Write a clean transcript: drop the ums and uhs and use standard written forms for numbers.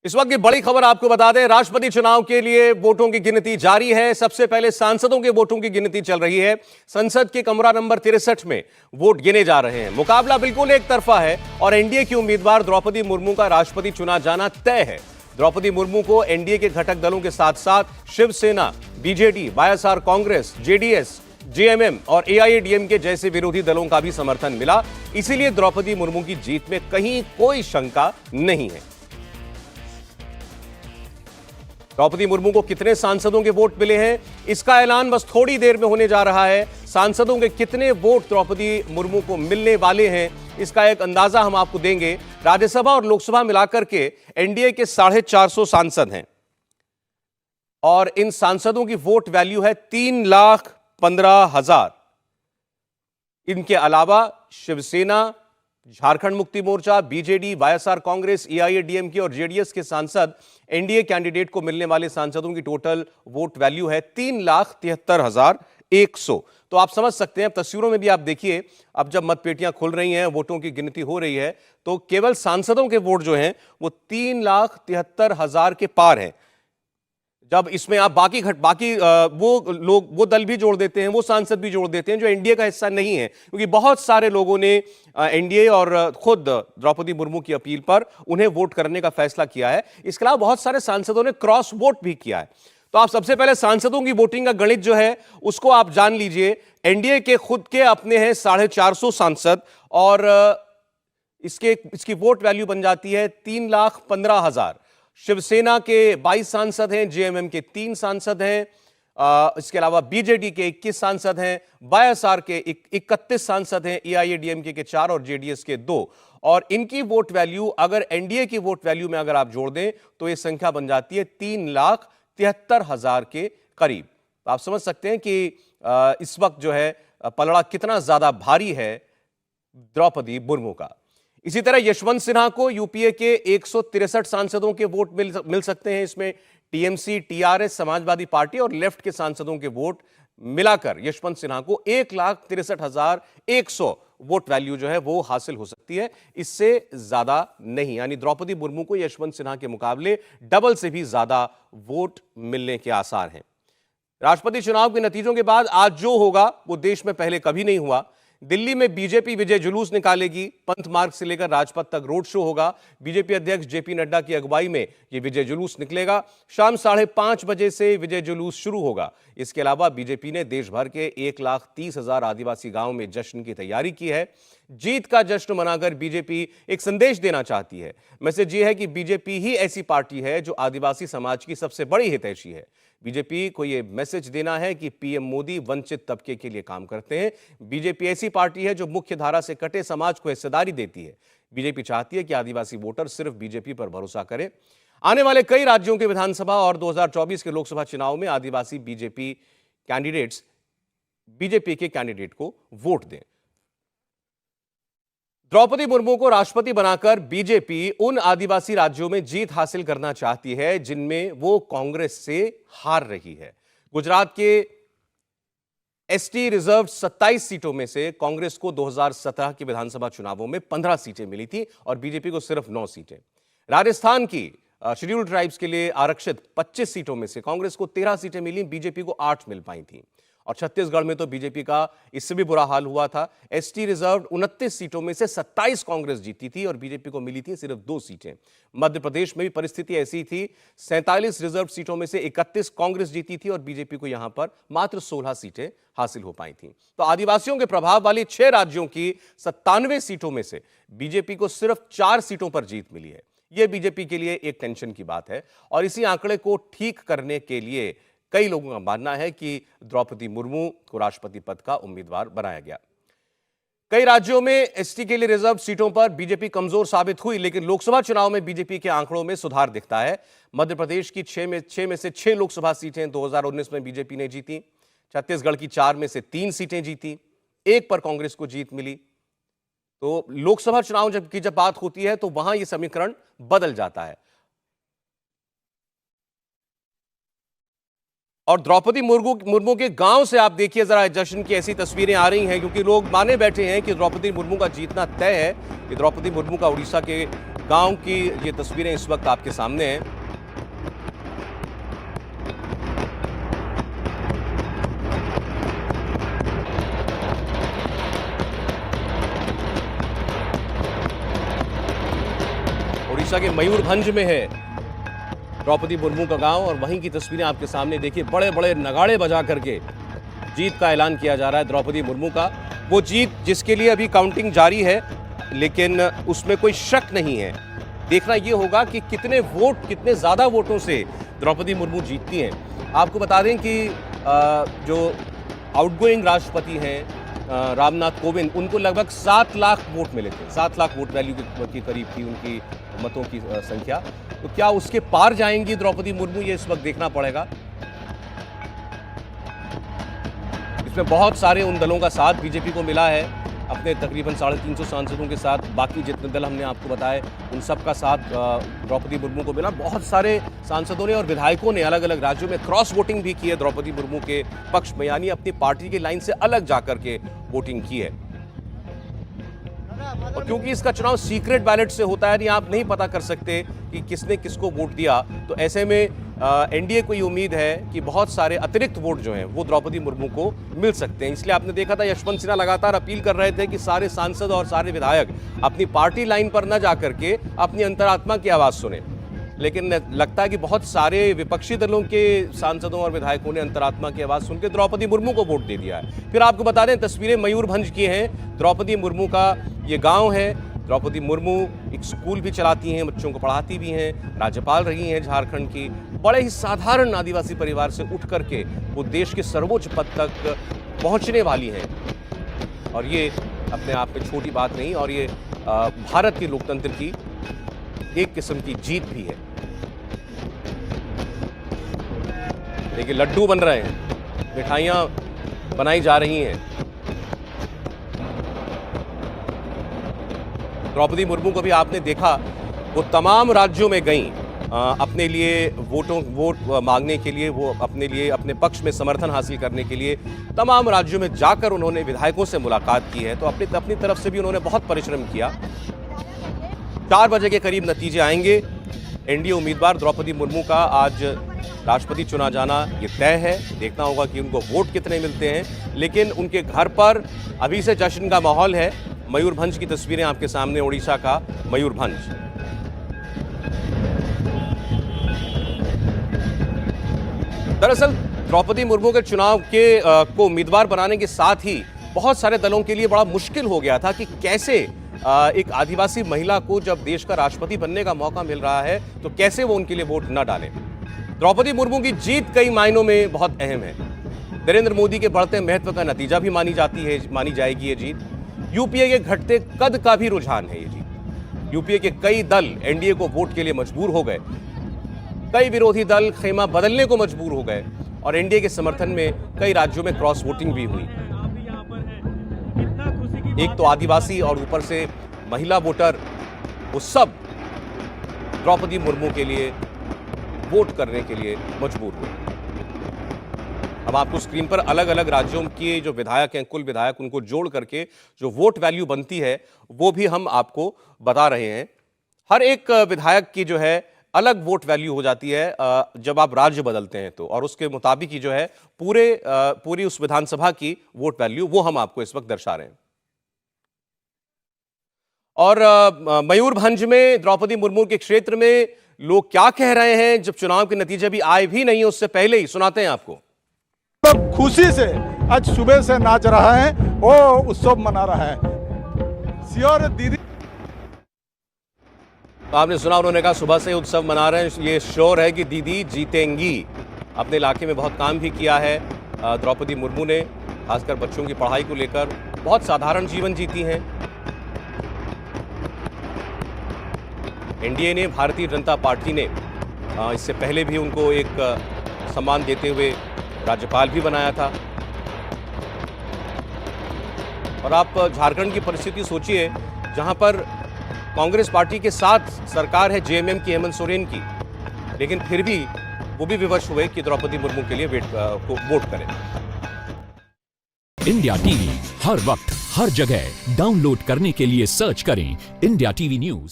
इस वक्त की बड़ी खबर आपको बता दें, राष्ट्रपति चुनाव के लिए वोटों की गिनती जारी है। सबसे पहले सांसदों के वोटों की गिनती चल रही है। संसद के कमरा नंबर 63 में वोट गिने जा रहे हैं। मुकाबला बिल्कुल एक तरफा है और एनडीए की उम्मीदवार द्रौपदी मुर्मू का राष्ट्रपति चुना जाना तय है। द्रौपदी मुर्मू को एनडीए के घटक दलों के साथ साथ Shiv Sena, BJD, YSR Congress, JDS, JMM और एआईएडीएमके जैसे विरोधी दलों का भी समर्थन मिला। इसीलिए द्रौपदी मुर्मू की जीत में कहीं कोई शंका नहीं है। द्रौपदी मुर्मू को कितने सांसदों के वोट मिले हैं, इसका ऐलान बस थोड़ी देर में होने जा रहा है। सांसदों के कितने वोट द्रौपदी मुर्मू को मिलने वाले हैं, इसका एक अंदाजा हम आपको देंगे। राज्यसभा और लोकसभा मिलाकर के एनडीए के 450 सांसद हैं और इन सांसदों की वोट वैल्यू है 3,15,000। इनके अलावा शिवसेना, झारखंड मुक्ति मोर्चा, बीजेडी, वाईएसआर कांग्रेस, एआईएडीएमके और जेडीएस के सांसद एनडीए कैंडिडेट को मिलने वाले सांसदों की टोटल वोट वैल्यू है 3,73,100। तो आप समझ सकते हैं, अब तस्वीरों में भी आप देखिए, अब जब मतपेटियां खुल रही हैं, वोटों की गिनती हो रही है, तो केवल सांसदों के वोट जो हैं वो 3,73,000 के पार हैं। जब इसमें आप बाकी वो दल भी जोड़ देते हैं, वो सांसद भी जोड़ देते हैं जो एनडीए का हिस्सा नहीं है, क्योंकि बहुत सारे लोगों ने एनडीए और खुद द्रौपदी मुर्मू की अपील पर उन्हें वोट करने का फैसला किया है। इसके अलावा बहुत सारे सांसदों ने क्रॉस वोट भी किया है। तो आप सबसे पहले सांसदों की वोटिंग का गणित जो है उसको आप जान लीजिए। एनडीए के खुद के अपने हैं 450 सांसद और इसकी वोट वैल्यू बन जाती है 3,15,000। शिवसेना के 22 सांसद हैं, जेएमएम के 3 सांसद हैं, इसके अलावा बीजेडी के 21 सांसद हैं, वाईएसआर के 31 सांसद हैं, एआईएडीएमके के 4 और जेडीएस के 2। और इनकी वोट वैल्यू अगर एनडीए की वोट वैल्यू में अगर आप जोड़ दें तो यह संख्या बन जाती है 3,73,000 के करीब। तो आप समझ सकते हैं कि इस वक्त जो है पलड़ा कितना ज्यादा भारी है द्रौपदी मुर्मू का। इसी तरह यशवंत सिन्हा को यूपीए के 163 सांसदों के वोट मिल सकते हैं। इसमें टीएमसी, टीआरएस, समाजवादी पार्टी और लेफ्ट के सांसदों के वोट मिलाकर यशवंत सिन्हा को 1,63,100 वोट वैल्यू जो है वो हासिल हो सकती है, इससे ज्यादा नहीं। यानी द्रौपदी मुर्मू को यशवंत सिन्हा के मुकाबले डबल से भी ज्यादा वोट मिलने के आसार हैं। राष्ट्रपति चुनाव के नतीजों के बाद आज जो होगा वो देश में पहले कभी नहीं हुआ। दिल्ली में बीजेपी विजय जुलूस निकालेगी। पंथ मार्ग से लेकर राजपथ तक रोड शो होगा। बीजेपी अध्यक्ष जेपी नड्डा की अगुवाई में यह विजय जुलूस निकलेगा। शाम 5:30 बजे से विजय जुलूस शुरू होगा। इसके अलावा बीजेपी ने देश भर के 1,30,000 आदिवासी गांवों में जश्न की तैयारी की है। जीत का जश्न मनाकर बीजेपी एक संदेश देना चाहती है। मैसेज यह है कि बीजेपी ही ऐसी पार्टी है जो आदिवासी समाज की सबसे बड़ी हितैषी है। बीजेपी को यह मैसेज देना है कि पीएम मोदी वंचित तबके के लिए काम करते हैं। बीजेपी ऐसी पार्टी है जो मुख्य धारा से कटे समाज को हिस्सेदारी देती है। बीजेपी चाहती है कि आदिवासी वोटर सिर्फ बीजेपी पर भरोसा करें। आने वाले कई राज्यों के विधानसभा और 2024 के लोकसभा चुनाव में आदिवासी बीजेपी कैंडिडेट्स बीजेपी के कैंडिडेट को वोट दें। द्रौपदी मुर्मू को राष्ट्रपति बनाकर बीजेपी उन आदिवासी राज्यों में जीत हासिल करना चाहती है जिनमें वो कांग्रेस से हार रही है। गुजरात के एसटी रिजर्व 27 सीटों में से कांग्रेस को 2017 के विधानसभा चुनावों में 15 सीटें मिली थी और बीजेपी को सिर्फ 9 सीटें। राजस्थान की शेड्यूल्ड ट्राइब्स के लिए आरक्षित 25 सीटों में से कांग्रेस को 13 सीटें मिली, बीजेपी को 8 मिल पाई थी। और छत्तीसगढ़ में तो बीजेपी का इससे भी बुरा हाल हुआ था। एसटी रिजर्व 29 सीटों में से 27 कांग्रेस जीती थी और बीजेपी को मिली थी सिर्फ 2 सीटें। मध्य प्रदेश में भी परिस्थिति ऐसी थी। 47 रिजर्व सीटों में से 31 कांग्रेस जीती थी और बीजेपी को यहां पर मात्र 16 सीटें हासिल हो पाई थी। तो आदिवासियों के प्रभाव वाली 6 राज्यों की 97 सीटों में से बीजेपी को सिर्फ 4 सीटों पर जीत मिली है। यह बीजेपी के लिए एक टेंशन की बात है और इसी आंकड़े को ठीक करने के लिए कई लोगों का मानना है कि द्रौपदी मुर्मू को राष्ट्रपति पद का उम्मीदवार बनाया गया। कई राज्यों में एसटी के लिए रिजर्व सीटों पर बीजेपी कमजोर साबित हुई, लेकिन लोकसभा चुनाव में बीजेपी के आंकड़ों में सुधार दिखता है। मध्य प्रदेश की 6 में से 6 लोकसभा सीटें 2019 में बीजेपी ने जीती। छत्तीसगढ़ की 4 में से 3 सीटें जीती, 1 पर कांग्रेस को जीत मिली। तो लोकसभा चुनाव जब बात होती है तो वहां यह समीकरण बदल जाता है। और द्रौपदी मुर्मू के गांव से आप देखिए जरा जश्न की ऐसी तस्वीरें आ रही हैं, क्योंकि लोग माने बैठे हैं कि द्रौपदी मुर्मू का जीतना तय है। कि द्रौपदी मुर्मू का उड़ीसा के गांव की ये तस्वीरें इस वक्त आपके सामने हैं। ओडिशा के मयूरभंज में है द्रौपदी मुर्मू का गांव और वहीं की तस्वीरें आपके सामने देखिए। बड़े बड़े नगाड़े बजा करके जीत का ऐलान किया जा रहा है द्रौपदी मुर्मू का। वो जीत जिसके लिए अभी काउंटिंग जारी है, लेकिन उसमें कोई शक नहीं है। देखना ये होगा कि कितने ज़्यादा वोटों से द्रौपदी मुर्मू जीतती हैं। आपको बता दें कि जो आउटगोइंग राष्ट्रपति हैं रामनाथ कोविंद, उनको लगभग 7 लाख वोट मिले थे। 7 लाख वोट वैल्यू के करीब थी उनकी मतों की संख्या। तो क्या उसके पार जाएंगी द्रौपदी मुर्मू, ये इस वक्त देखना पड़ेगा। इसमें बहुत सारे उन दलों का साथ बीजेपी को मिला है, अपने तकरीबन 350 सांसदों के साथ। बाकी जितने दल हमने आपको बताए उन सब का साथ द्रौपदी मुर्मू को मिला। बहुत सारे सांसदों ने और विधायकों ने अलग अलग राज्यों में क्रॉस वोटिंग भी की है द्रौपदी मुर्मू के पक्ष में, यानी अपनी पार्टी की लाइन से अलग जाकर के वोटिंग की है। और क्योंकि इसका चुनाव सीक्रेट बैलेट से होता है, यानी आप नहीं पता कर सकते कि किसने किसको वोट दिया, तो ऐसे में एनडीए को ये उम्मीद है कि बहुत सारे अतिरिक्त वोट जो हैं वो द्रौपदी मुर्मू को मिल सकते हैं। इसलिए आपने देखा था यशवंत सिन्हा लगातार अपील कर रहे थे कि सारे सांसद और सारे विधायक अपनी पार्टी लाइन पर न जाकर के अपनी अंतरात्मा की आवाज़ सुने, लेकिन लगता है कि बहुत सारे विपक्षी दलों के सांसदों और विधायकों ने अंतरात्मा की आवाज़ सुनकर द्रौपदी मुर्मू को वोट दे दिया है। फिर आपको बता दें, तस्वीरें मयूरभंज की हैं। द्रौपदी मुर्मू का ये गाँव है। द्रौपदी मुर्मू एक स्कूल भी चलाती हैं, बच्चों को पढ़ाती भी हैं, राज्यपाल रही हैं झारखंड की। बड़े ही साधारण आदिवासी परिवार से उठ करके वो देश के सर्वोच्च पद तक पहुंचने वाली हैं, और ये अपने आप में छोटी बात नहीं, और ये भारत के लोकतंत्र की एक किस्म की जीत भी है। देखिए लड्डू बन रहे हैं, मिठाइयाँ बनाई जा रही हैं। द्रौपदी मुर्मू को भी आपने देखा, वो तमाम राज्यों में गईं अपने लिए वोट मांगने के लिए, वो अपने लिए अपने पक्ष में समर्थन हासिल करने के लिए तमाम राज्यों में जाकर उन्होंने विधायकों से मुलाकात की है। तो अपनी तरफ से भी उन्होंने बहुत परिश्रम किया। 4 बजे के करीब नतीजे आएंगे। एनडीए उम्मीदवार द्रौपदी मुर्मू का आज राष्ट्रपति चुना जाना ये तय है। देखना होगा कि उनको वोट कितने मिलते हैं, लेकिन उनके घर पर अभी से जश्न का माहौल है। मयूरभंज की तस्वीरें आपके सामने, ओडिशा का मयूरभंज। दरअसल द्रौपदी मुर्मू के चुनाव को उम्मीदवार बनाने के साथ ही बहुत सारे दलों के लिए बड़ा मुश्किल हो गया था कि कैसे एक आदिवासी महिला को जब देश का राष्ट्रपति बनने का मौका मिल रहा है तो कैसे वो उनके लिए वोट न डालें। द्रौपदी मुर्मू की जीत कई मायनों में बहुत अहम है। नरेंद्र मोदी के बढ़ते महत्व का नतीजा भी मानी जाएगी ये जीत। यूपीए के घटते कद का भी रुझान है ये जीत। यूपीए के कई दल एनडीए को वोट के लिए मजबूर हो गए, कई विरोधी दल खेमा बदलने को मजबूर हो गए, और एनडीए के समर्थन में कई राज्यों में क्रॉस वोटिंग भी हुई। एक तो आदिवासी और ऊपर से महिला वोटर, वो सब द्रौपदी मुर्मू के लिए वोट करने के लिए मजबूर हुए। अब आपको स्क्रीन पर अलग अलग राज्यों के जो विधायक हैं, कुल विधायक, उनको जोड़ करके जो वोट वैल्यू बनती है वो भी हम आपको बता रहे हैं। हर एक विधायक की जो है अलग वोट वैल्यू हो जाती है जब आप राज्य बदलते हैं तो, और उसके मुताबिक ही जो है पूरी उस विधानसभा की वोट वैल्यू वो हम आपको इस वक्त दर्शा रहे हैं। और मयूरभंज में द्रौपदी मुर्मू के क्षेत्र में लोग क्या कह रहे हैं जब चुनाव के नतीजे भी आए भी नहीं उससे पहले ही, सुनाते हैं आपको। लोग खुशी से आज सुबह से नाच रहा है, वो उत्सव मना रहा है। सियोर दीदी, आपने सुना, उन्होंने कहा सुबह से उत्सव मना रहे हैं। ये श्योर है कि दीदी जीतेंगी। अपने इलाके में बहुत काम भी किया है द्रौपदी मुर्मू ने, खासकर बच्चों की पढ़ाई को लेकर बहुत साधारण जीवन जीती हैं। एनडीए ने, भारतीय जनता पार्टी ने इससे पहले भी उनको एक सम्मान देते हुए राज्यपाल भी बनाया था। और आप झारखंड की परिस्थिति सोचिए, जहां पर कांग्रेस पार्टी के साथ सरकार है जेएमएम की, हेमंत सोरेन की, लेकिन फिर भी वो भी विवश हुए कि द्रौपदी मुर्मू के लिए वोट करें। इंडिया टीवी हर वक्त हर जगह डाउनलोड करने के लिए सर्च करें इंडिया टीवी न्यूज।